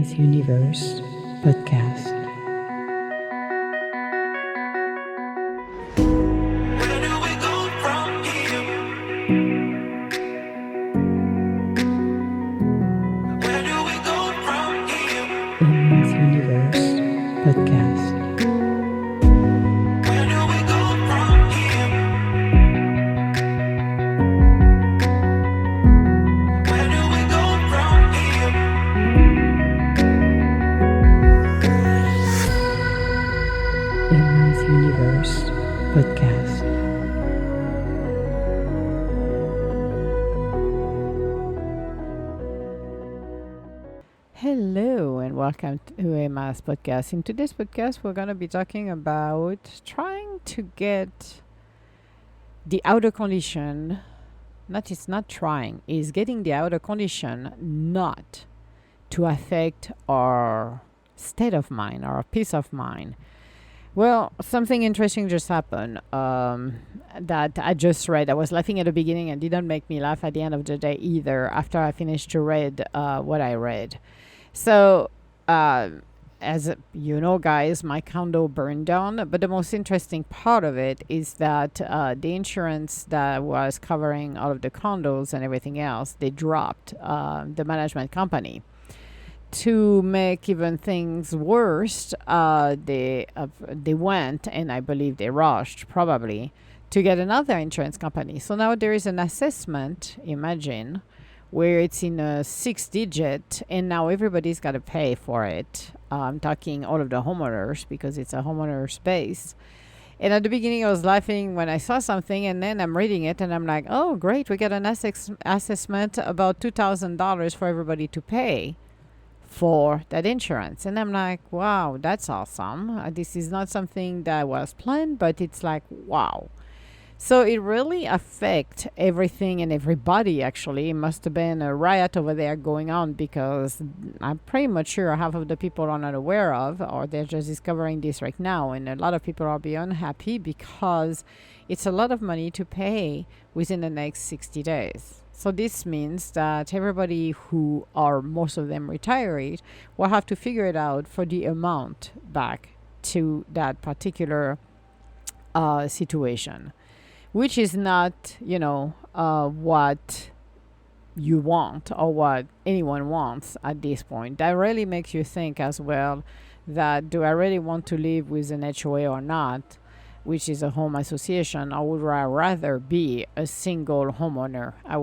Emma's Universe podcast. Where do we go from here? Where do we go from here? Emma's Universe podcast. Where do we go from here? Where do we go from here? Emma's Universe podcast. Hello and welcome to Emma's podcast. In today's podcast, we're going to be talking about trying to get the outer condition. It's not trying, is getting the outer condition not to affect our state of mind, our peace of mind. Well, something interesting just happened that I just read. I was laughing at the beginning and didn't make me laugh at the end of the day either after I finished to read what I read. So, as you know, guys, my condo burned down. But the most interesting part of it is that the insurance that was covering all of the condos and everything else, they dropped the management company. To make even things worse, they went, and I believe they rushed probably, to get another insurance company. So now there is an assessment, imagine, where it's in a 6-digit, and now everybody's got to pay for it. I'm talking all of the homeowners because it's a homeowner space. And at the beginning, I was laughing when I saw something, and then I'm reading it, and I'm like, oh, great, we got an assessment about $2,000 for everybody to pay for that insurance. And I'm like, wow, that's awesome. This is not something that was planned, but it's like, wow. So it really affect everything and everybody. Actually, it must have been a riot over there going on, because I'm pretty much sure half of the people are not aware of, or they're just discovering this right now. And a lot of people are beyond happy because it's a lot of money to pay within the next 60 days. So this means that everybody who are, most of them retired, will have to figure it out for the amount back to that particular situation, which is not, what you want or what anyone wants at this point. That really makes you think as well that, do I really want to live with an HOA or not, which is a home association, or would I rather be a single homeowner? I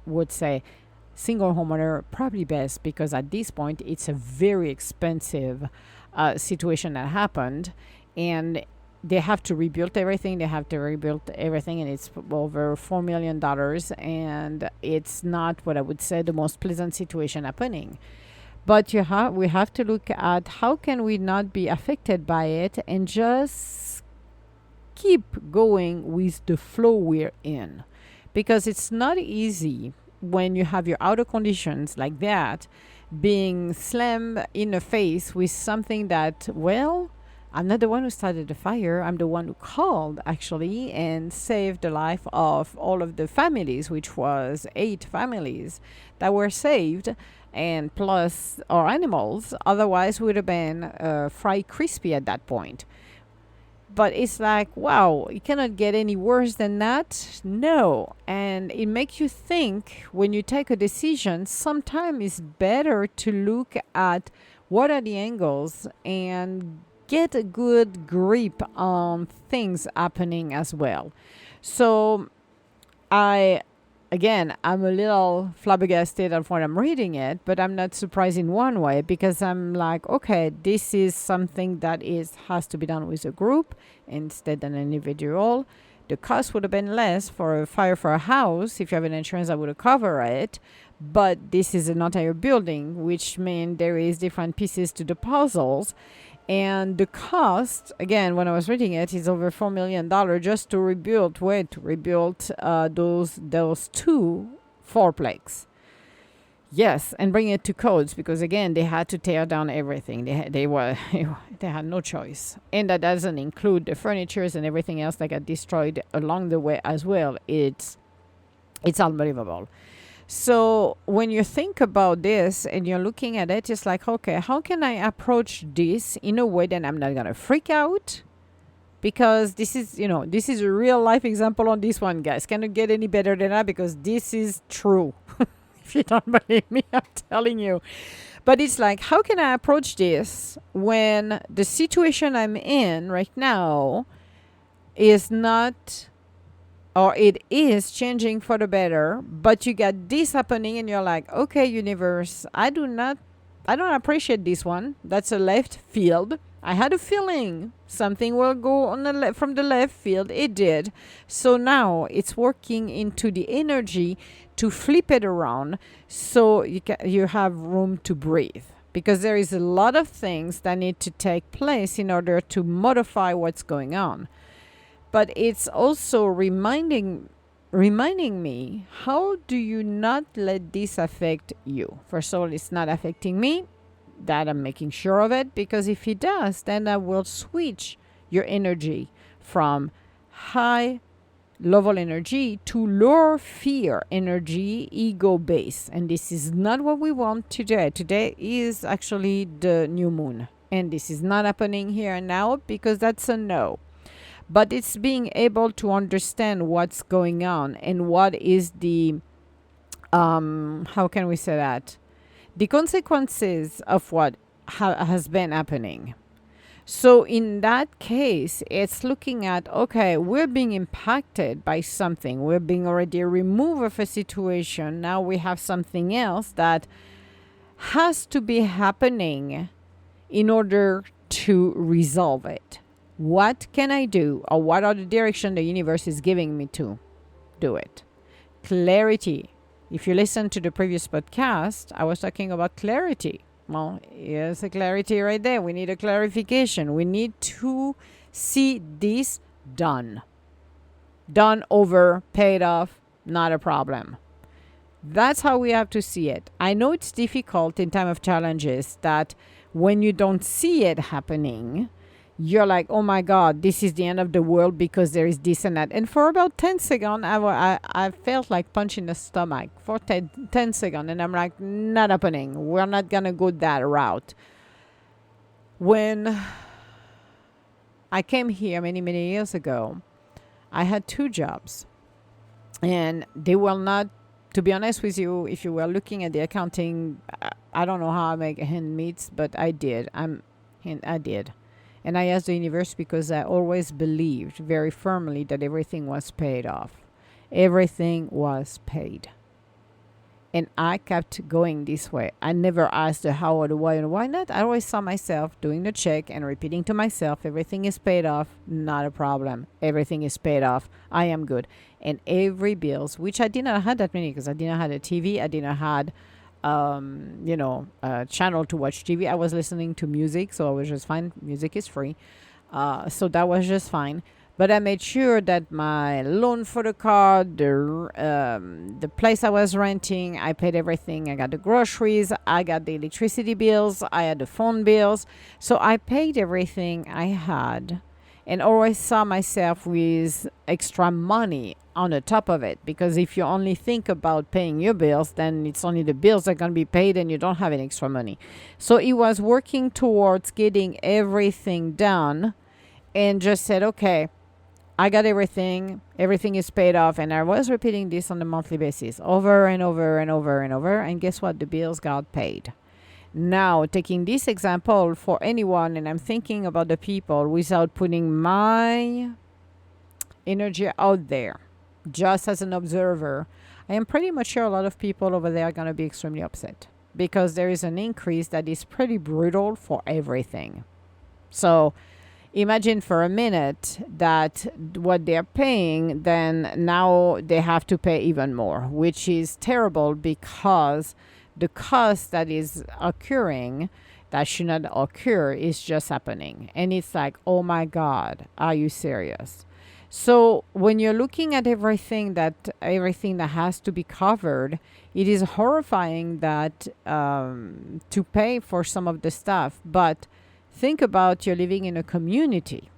would say single homeowner probably best, because at this point it's a very expensive situation that happened, and they have to rebuild everything. And it's over $4 million, and it's not what I would say the most pleasant situation happening. But we have to look at how can we not be affected by it and just keep going with the flow we're in, because it's not easy when you have your outer conditions like that being slammed in the face with something that, well, I'm not the one who started the fire. I'm the one who called, actually, and saved the life of all of the families, which was 8 families that were saved, and plus our animals. Otherwise, would have been fried crispy at that point. But it's like, wow, it cannot get any worse than that. No. And it makes you think, when you take a decision, sometimes it's better to look at what are the angles and get a good grip on things happening as well. So I'm a little flabbergasted at when I'm reading it, but I'm not surprised in one way, because I'm like, okay, this is something that has to be done with a group instead than an individual. The cost would have been less for a fire for a house. If you have an insurance, that would have covered it. But this is an entire building, which means there is different pieces to the puzzles. And the cost, again, when I was reading it, is over $4 million just to rebuild those 2 fourplex. Yes, and bring it to codes, because again, they had to tear down everything. They had no choice, and that doesn't include the furnitures and everything else that got destroyed along the way as well. It's unbelievable. So when you think about this and you're looking at it, it's like, okay, how can I approach this in a way that I'm not going to freak out? Because this is, this is a real life example on this one, guys. Cannot get any better than that because this is true. If you don't believe me, I'm telling you. But it's like, how can I approach this when the situation I'm in right now is not, or it is changing for the better, but you got this happening and you're like, okay, universe, I don't appreciate this one. That's a left field. I had a feeling something will go on the from the left field. It did. So now it's working into the energy to flip it around so you have room to breathe. Because there is a lot of things that need to take place in order to modify what's going on. But it's also reminding me, how do you not let this affect you? First of all, it's not affecting me. That I'm making sure of it, because if it does, then I will switch your energy from high level energy to lower fear energy, ego base. And this is not what we want today. Today is actually the new moon. And this is not happening here and now because that's a no. But it's being able to understand what's going on and what is the, how can we say that? The consequences of what has been happening. So in that case, it's looking at, okay, we're being impacted by something. We're being already removed of a situation. Now we have something else that has to be happening in order to resolve it. What can I do, or what are the direction the universe is giving me to do it? Clarity. If you listen to the previous podcast, I was talking about clarity. Well, here's a clarity right there. We need a clarification. We need to see this done. Done, over, paid off, not a problem. That's how we have to see it. I know it's difficult in time of challenges that when you don't see it happening, you're like, oh my God, this is the end of the world because there is this and that. And for about 10 seconds, I felt like punching the stomach for 10 seconds. And I'm like, not happening. We're not going to go that route. When I came here many, many years ago, I had 2 jobs. And they were not, to be honest with you, if you were looking at the accounting, I don't know how I make hand meets, but I did. I did. And I asked the universe because I always believed very firmly that everything was paid off. Everything was paid. And I kept going this way. I never asked the how or the why and why not. I always saw myself doing the check and repeating to myself, everything is paid off, not a problem. Everything is paid off. I am good. And every bills, which I did not have that many because I did not have a TV. I did not have a channel to watch TV. I was listening to music, so I was just fine. Music is free. So that was just fine. But I made sure that my loan for the car, the place I was renting, I paid everything. I got the groceries, I got the electricity bills, I had the phone bills. So I paid everything I had and always saw myself with extra money on the top of it. Because if you only think about paying your bills, then it's only the bills that are going to be paid and you don't have any extra money. So it was working towards getting everything done and just said, okay, I got everything is paid off. And I was repeating this on a monthly basis over and over and over and over. And guess what? The bills got paid. Now, taking this example for anyone, and I'm thinking about the people without putting my energy out there, just as an observer, I am pretty much sure a lot of people over there are going to be extremely upset because there is an increase that is pretty brutal for everything. So imagine for a minute that what they're paying, then now they have to pay even more, which is terrible because the cost that is occurring that should not occur is just happening. And it's like, oh my God, are you serious? So when you're looking at everything that has to be covered, it is horrifying that to pay for some of the stuff. But think about you're living in a community.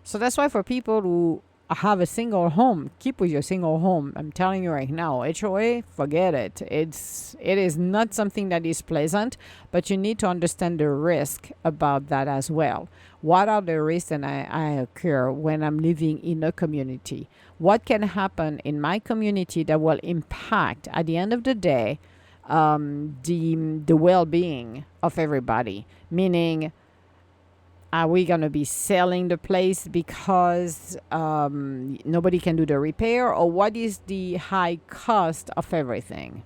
So that's why for people who have a single home, keep with your single home. I'm telling you right now, HOA, forget it. It is not something that is pleasant, but you need to understand the risk about that as well. What are the risks that I occur when I'm living in a community? What can happen in my community that will impact, at the end of the day, the well-being of everybody? Meaning, are we going to be selling the place because nobody can do the repair? Or what is the high cost of everything?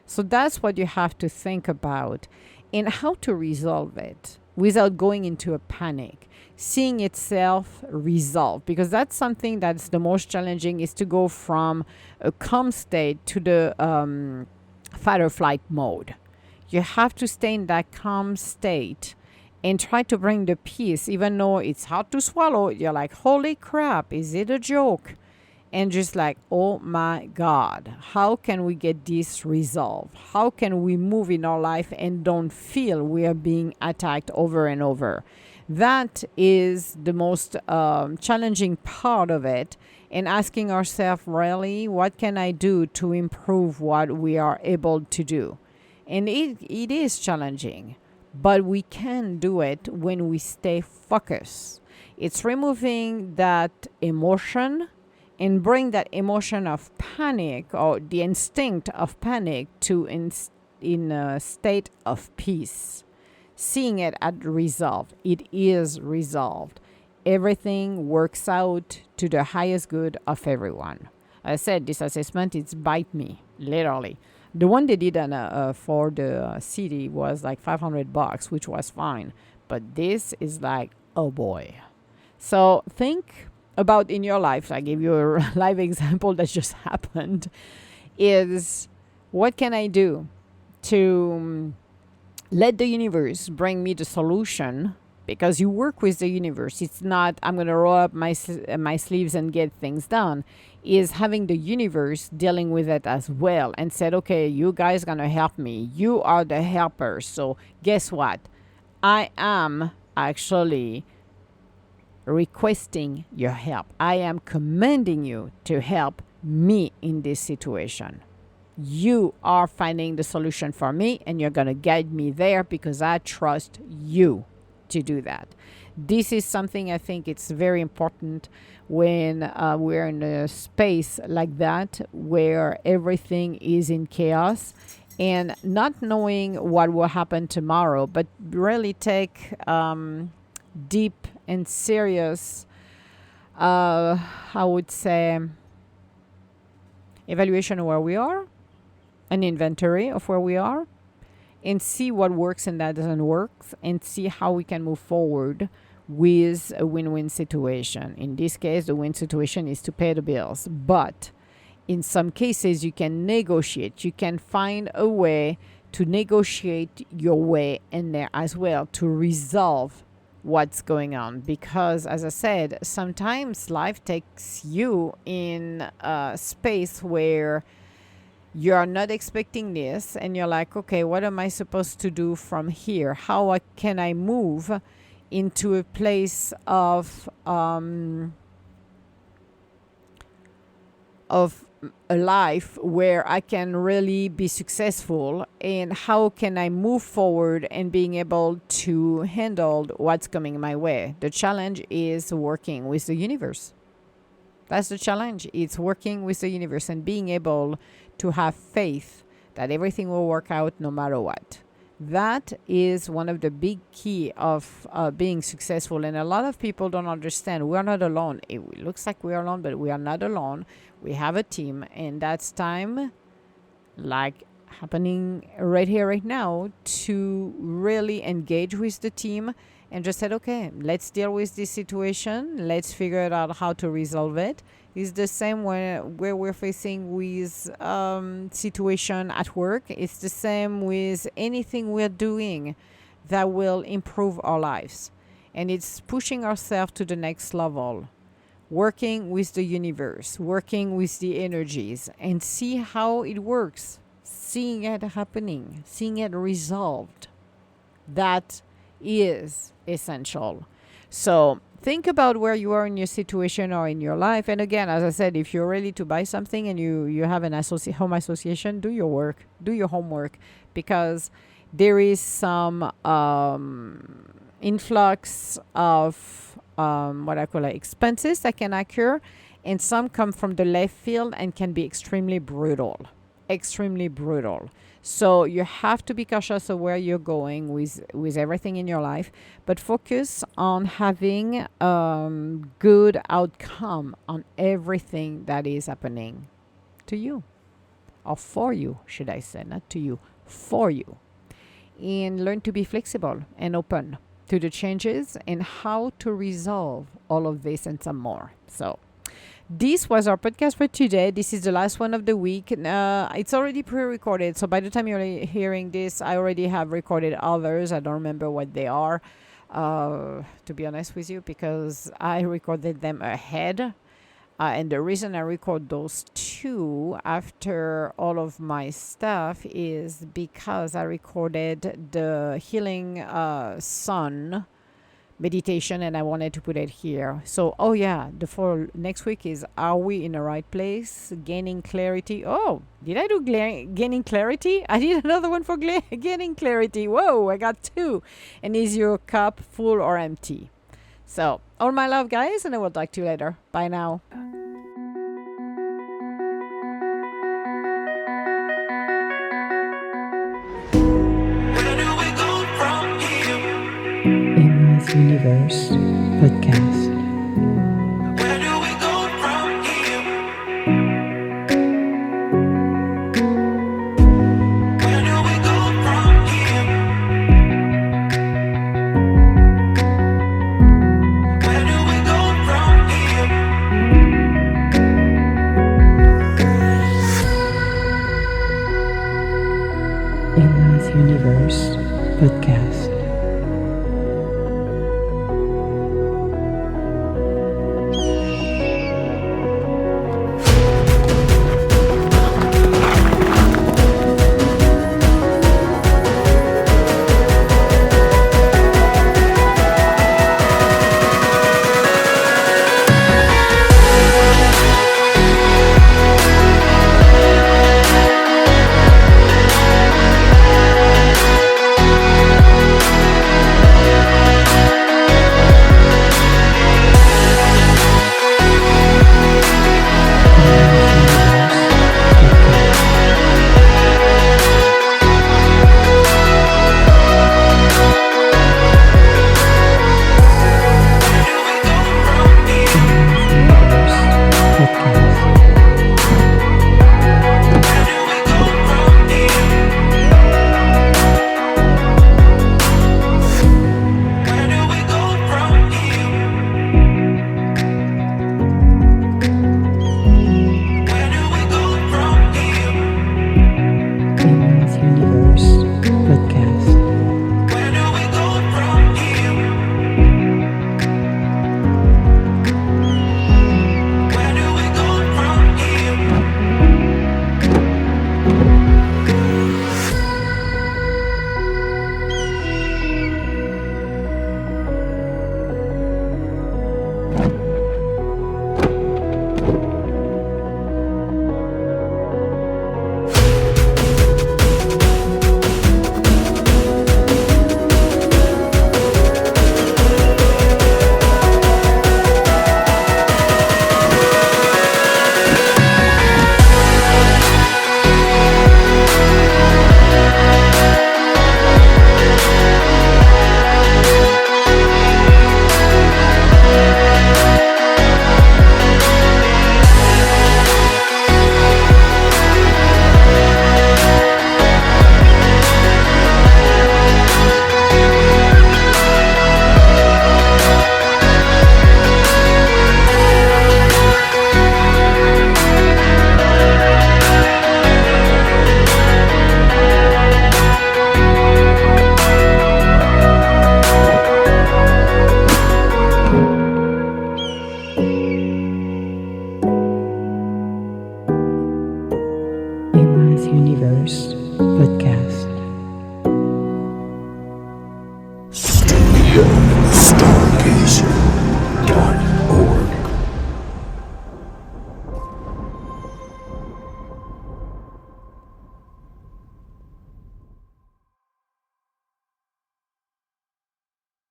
So that's what you have to think about and how to resolve it without going into a panic. Seeing itself resolve, because that's something that's the most challenging, is to go from a calm state to the fight or flight mode. You have to stay in that calm state and try to bring the peace, even though it's hard to swallow. You're like, holy crap, is it a joke? And just like, oh my God, how can we get this resolved? How can we move in our life and don't feel we are being attacked over and over? That is the most challenging part of it. And asking ourselves, really, what can I do to improve what we are able to do? And it is challenging. But we can do it when we stay focused. It's removing that emotion and bring that emotion of panic or the instinct of panic to in a state of peace. Seeing it as resolved. It is resolved. Everything works out to the highest good of everyone. I said this assessment, it's bite me, literally. The one they did for the city was like $500, which was fine. But this is like, oh boy. So think about in your life, I gave you a live example that just happened, is what can I do to let the universe bring me the solution? Because you work with the universe. It's not, I'm going to roll up my sleeves and get things done. Is having the universe dealing with it as well and said, okay, you guys going to help me. You are the helpers. So guess what? I am actually requesting your help. I am commanding you to help me in this situation. You are finding the solution for me and you're going to guide me there because I trust you to do that. This is something I think it's very important when we're in a space like that where everything is in chaos and not knowing what will happen tomorrow, but really take deep and serious, I would say, evaluation of where we are, an inventory of where we are, and see what works and that doesn't work, and see how we can move forward with a win-win situation. In this case, the win situation is to pay the bills. But in some cases, you can negotiate. You can find a way to negotiate your way in there as well to resolve what's going on. Because, as I said, sometimes life takes you in a space where you are not expecting this and you're like, okay, what am I supposed to do from here? How can I move into a place of a life where I can really be successful, and how can I move forward and being able to handle what's coming my way? The challenge is working with the universe. That's the challenge. It's working with the universe and being able to have faith that everything will work out no matter what. That is one of the big key of being successful. And a lot of people don't understand. We are not alone. It looks like we are alone, but we are not alone. We have a team. And that's time, like happening right here, right now, to really engage with the team and just said, okay, let's deal with this situation. Let's figure it out how to resolve it. It's the same where we're facing with situation at work. It's the same with anything we're doing that will improve our lives. And it's pushing ourselves to the next level, working with the universe, working with the energies, and see how it works, seeing it happening, seeing it resolved. That is essential. So think about where you are in your situation or in your life. And again, as I said, if you're ready to buy something and you have an home association, do your work, do your homework, because there is some influx of what I call expenses that can occur, and some come from the left field and can be extremely brutal. Extremely brutal. So you have to be cautious of where you're going with everything in your life, but focus on having good outcome on everything that is happening to you, or for you, should I say, not to you, for you. And learn to be flexible and open to the changes and how to resolve all of this and some more. So this was our podcast for today. This is the last one of the week. It's already pre-recorded, so by the time you're hearing this, I already have recorded others. I don't remember what they are, to be honest with you, because I recorded them ahead. And the reason I record those two after all of my stuff is because I recorded the Healing Sun meditation and I wanted to put it here. So, oh yeah, the for next week is Are We in the Right Place? Gaining Clarity. Oh, did I do Gaining Clarity? I did another one for Gaining Clarity. Whoa, I got two. And is your cup full or empty? So, all my love, guys, and I will talk to you later. Bye now. Where do we go from here? Emma's Universe Podcast. Where do we go from here? Where do we go from here? Where do we go from here? Emma's Universe Podcast.